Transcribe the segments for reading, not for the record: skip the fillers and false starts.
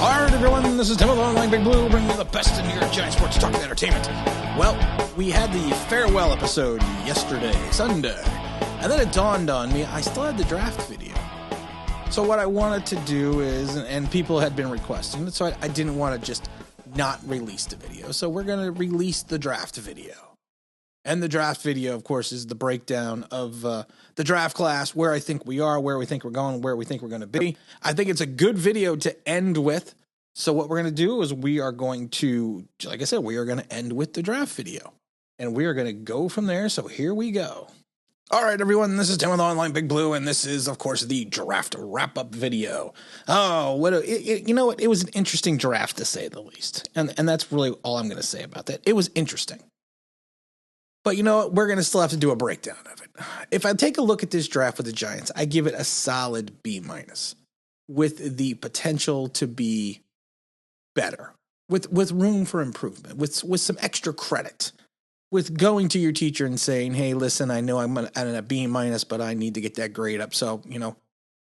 All right, everyone, this is Tim with Online Big Blue, bringing you the best in New York Giants sports talk and entertainment. Well, we had the farewell episode yesterday, Sunday, and then it dawned on me I still had the draft video. So what I wanted to do is, and people had been requesting it, so I didn't want to just not release the video. So we're going to release the draft video. And the draft video, of course, is the breakdown of the draft class, where I think we are, where we think we're going, where we think we're going to be. I think it's a good video to end with. So what we're going to do is we are going to, like I said, we are going to end with the draft video. And we are going to go from there. So here we go. All right, everyone, this is Tim with Online Big Blue, and this is, of course, the draft wrap-up video. Oh, you know what? It was an interesting draft, to say the least. And that's really all I'm going to say about that. It was interesting. But you know what? We're going to still have to do a breakdown of it. If I take a look at this draft with the Giants, I give it a solid B-, with the potential to be better, with room for improvement, with some extra credit, with going to your teacher and saying, hey, listen, I know I'm at a B-, but I need to get that grade up so, you know,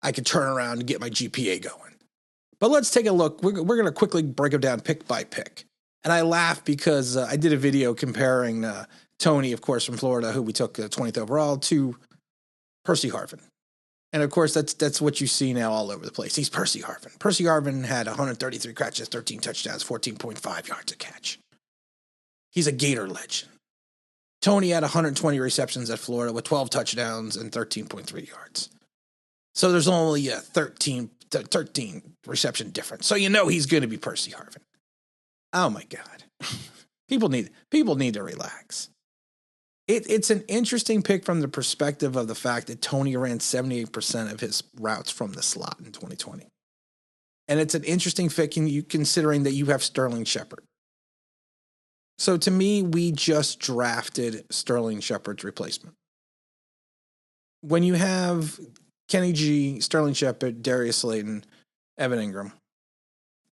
I can turn around and get my GPA going. But let's take a look. We're going to quickly break them down pick by pick. And I laugh because I did a video comparing Tony, of course, from Florida, who we took 20th overall, to Percy Harvin. And, of course, that's what you see now all over the place. He's Percy Harvin. Percy Harvin had 133 catches, 13 touchdowns, 14.5 yards a catch. He's a Gator legend. Tony had 120 receptions at Florida with 12 touchdowns and 13.3 yards. So there's only a 13 reception difference. So you know he's going to be Percy Harvin. Oh, my God. People need to relax. It's an interesting pick from the perspective of the fact that Tony ran 78% of his routes from the slot in 2020. And it's an interesting pick considering that you have Sterling Shepard. So to me, we just drafted Sterling Shepard's replacement. When you have Kenny G, Sterling Shepard, Darius Slayton, Evan Ingram,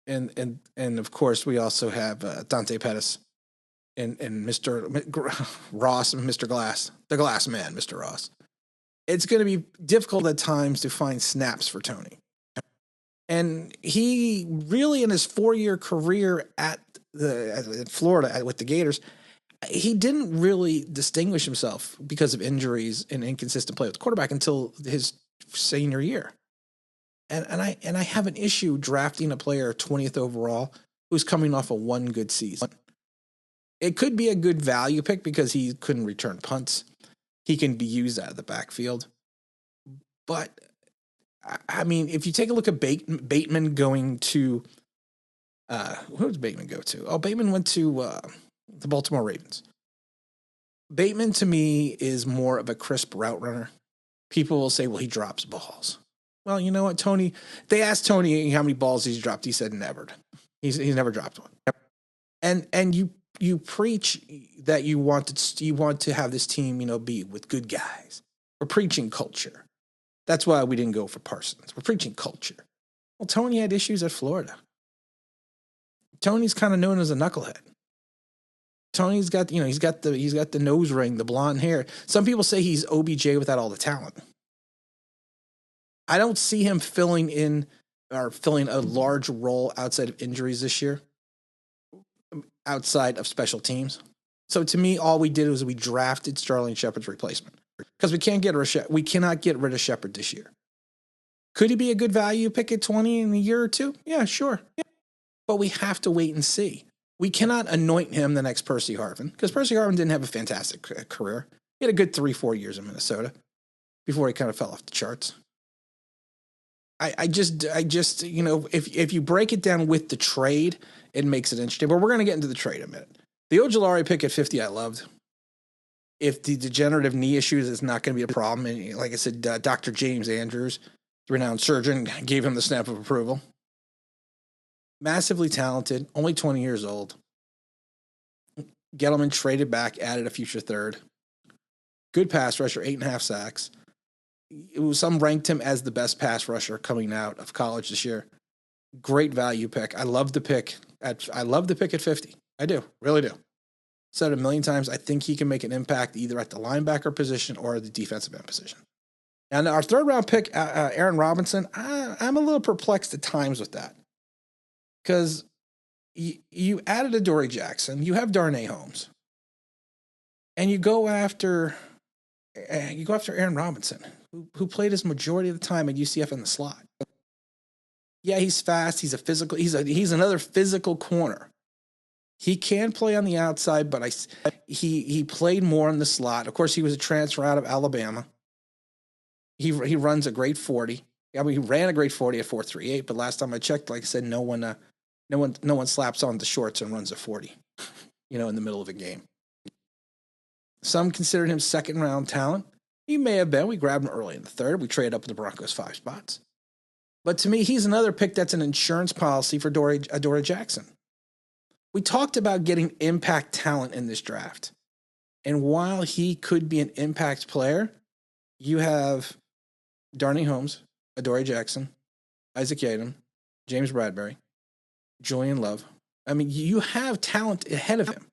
and of course we also have Dante Pettis and Mr. Ross and Mr. Glass, the Glass Man, Mr. Ross. It's going to be difficult at times to find snaps for Tony. And he really, in his 4-year career at Florida with the Gators, he didn't really distinguish himself because of injuries and inconsistent play with the quarterback until his senior year. And I have an issue drafting a player 20th overall who's coming off of one good season. It could be a good value pick because he couldn't return punts. He can be used out of the backfield. But, I mean, if you take a look at Bateman going to who did Bateman go to? Oh, Bateman went to the Baltimore Ravens. Bateman, to me, is more of a crisp route runner. People will say, well, he drops balls. Well, you know what, Tony? They asked Tony how many balls he's dropped. He said never. He's never dropped one. And you preach that you want to have this team, you know, be with good guys. We're preaching culture. That's why we didn't go for Parsons. We're preaching culture. Well, Tony had issues at Florida. Tony's kind of known as a knucklehead. Tony's got, you know, he's got the nose ring, the blonde hair. Some people say he's OBJ without all the talent. I don't see him filling a large role outside of injuries this year, outside of special teams. So to me, all we did was we drafted Sterling Shepard's replacement because we cannot get rid of Shepard this year. Could he be a good value pick at 20 in a year or two? Yeah, sure. Yeah. But we have to wait and see. We cannot anoint him the next Percy Harvin because Percy Harvin didn't have a fantastic career. He had a good 3-4 years in Minnesota before he kind of fell off the charts. I just, you know, if you break it down with the trade, it makes it interesting. But we're going to get into the trade in a minute. The Ojulari pick at 50, I loved. If the degenerative knee issues is not going to be a problem, and like I said, Dr. James Andrews, the renowned surgeon, gave him the stamp of approval. Massively talented, only 20 years old. Gettleman traded back, added a future third. Good pass rusher, 8.5 sacks. Some ranked him as the best pass rusher coming out of college this year. Great value pick. I love the pick at 50. I do, really do. Said it a million times. I think he can make an impact either at the linebacker position or the defensive end position. And our third round pick, Aaron Robinson, I'm a little perplexed at times with that. Because you added Adoree Jackson, you have Darnay Holmes, and you go after Aaron Robinson, who played his majority of the time at UCF in the slot. Yeah, he's fast. He's a physical. He's another physical corner. He can play on the outside, but he played more in the slot. Of course, he was a transfer out of Alabama. He runs a great 40. I mean, he ran a great 40 at 4.38, but last time I checked, like I said, no one slaps on the shorts and runs a 40, in the middle of a game. Some considered him second round talent. He may have been. We grabbed him early in the third. We traded up with the Broncos 5 spots. But to me, he's another pick that's an insurance policy for Adoree Jackson. We talked about getting impact talent in this draft. And while he could be an impact player, you have Darnay Holmes, Adoree Jackson, Isaac Yiadom, James Bradbury, Julian Love. I mean, you have talent ahead of him.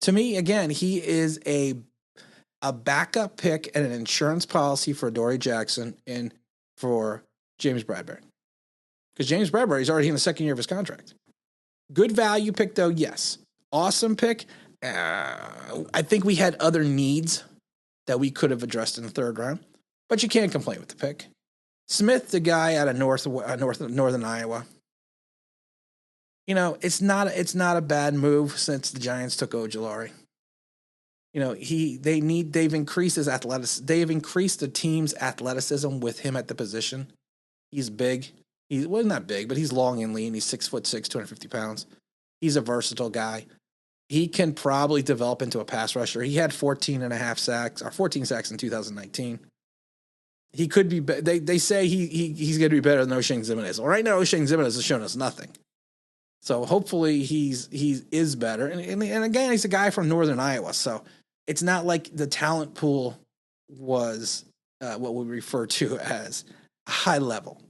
To me, again, he is a backup pick and an insurance policy for Adoree Jackson and for James Bradbury. Because James Bradbury is already in the second year of his contract. Good value pick, though, yes. Awesome pick. I think we had other needs that we could have addressed in the third round, but you can't complain with the pick. Smith, the guy out of northern Iowa. It's not a bad move since the Giants took Ojulari. They've increased his athleticism. They've increased the team's athleticism with him at the position. He's big. He's not big, but he's long and lean. He's 6'6", 250 pounds. He's a versatile guy. He can probably develop into a pass rusher. He had 14 sacks in 2019. He could be. They say he's going to be better than Oshane Ximines. Well, right now Oshane Ximines has shown us nothing. So hopefully he is better. And again, he's a guy from northern Iowa, so it's not like the talent pool was what we refer to as high level.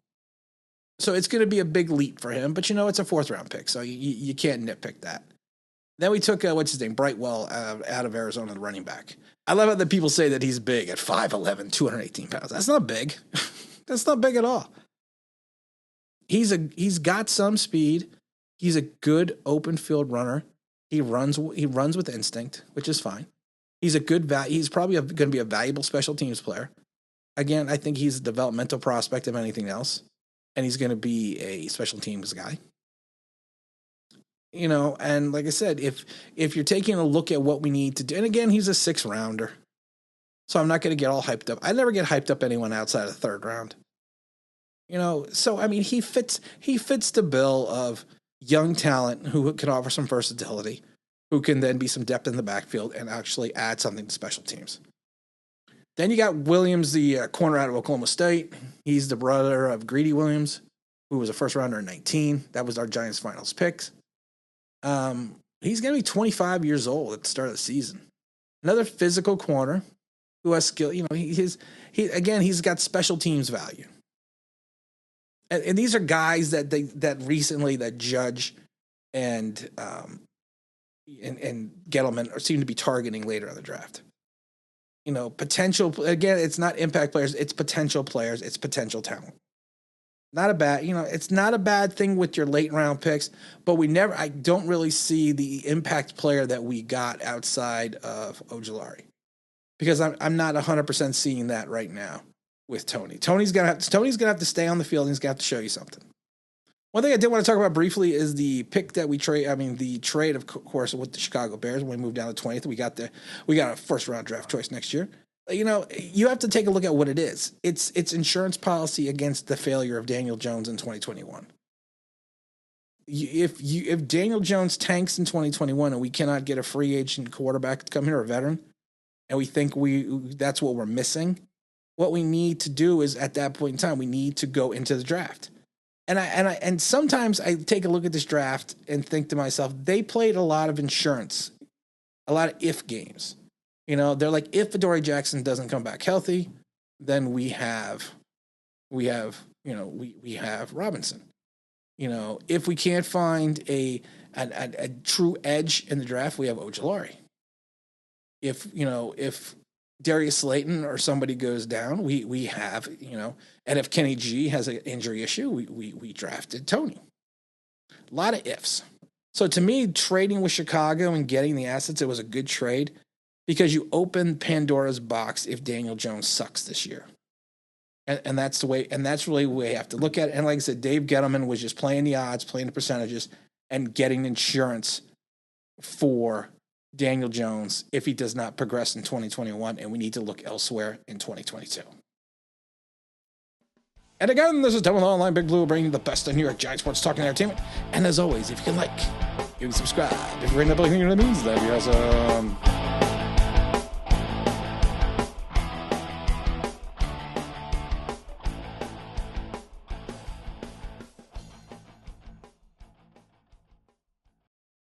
So it's going to be a big leap for him, but it's a 4th round pick, so you can't nitpick that. Then we took, Brightwell out of Arizona, the running back. I love how the people say that he's big at 5'11", 218 pounds. That's not big. That's not big at all. He's got some speed. He's a good open field runner. He runs with instinct, which is fine. He's a good he's probably going to be a valuable special teams player. Again, I think he's a developmental prospect of anything else. And he's going to be a special teams guy. And like I said, if you're taking a look at what we need to do, and again, he's a 6th rounder. So I'm not going to get all hyped up. I never get hyped up anyone outside of the 3rd round. So I mean, he fits the bill of young talent who can offer some versatility, who can then be some depth in the backfield and actually add something to special teams. Then you got Williams, the corner out of Oklahoma State. He's the brother of Greedy Williams, who was a 1st rounder in 2019. That was our Giants finals picks. He's going to be 25 years old at the start of the season. Another physical corner who has skill. He's got special teams value. And these are guys that recently that Judge and Gettleman seem to be targeting later in the draft. Potential, again, it's not impact players, it's potential players, it's potential talent. Not a bad, it's not a bad thing with your late round picks, but I don't really see the impact player that we got outside of Ojulari, because I'm not 100% seeing that right now with Tony. Tony's gonna have to stay on the field, and he's gonna have to show you something. One thing I did want to talk about briefly is the pick that we the trade, of course, with the Chicago Bears when we moved down to 20th. We got a 1st round draft choice next year. You have to take a look at what it is. It's insurance policy against the failure of Daniel Jones in 2021. If Daniel Jones tanks in 2021 and we cannot get a free agent quarterback to come here, a veteran, and we think that's what we're missing, what we need to do is at that point in time we need to go into the draft. And sometimes I take a look at this draft and think to myself, they played a lot of insurance, a lot of if games. They're like, if Adoree Jackson doesn't come back healthy, then we have Robinson. If we can't find a true edge in the draft, we have Ojulari. If Darius Slayton or somebody goes down, we have, and if Kenny G has an injury issue, we drafted Tony. A lot of ifs. So to me, trading with Chicago and getting the assets, it was a good trade because you open Pandora's box if Daniel Jones sucks this year. And that's the way, and that's really the way you have to look at it. And like I said, Dave Gettleman was just playing the odds, playing the percentages, and getting insurance for Daniel Jones if he does not progress in 2021, and we need to look elsewhere in 2022. And again, this is Devil Online Big Blue, bringing you the best of New York Giants sports talk and entertainment. And as always, if you can like, you can subscribe. If you're in the building, that means that'd be awesome.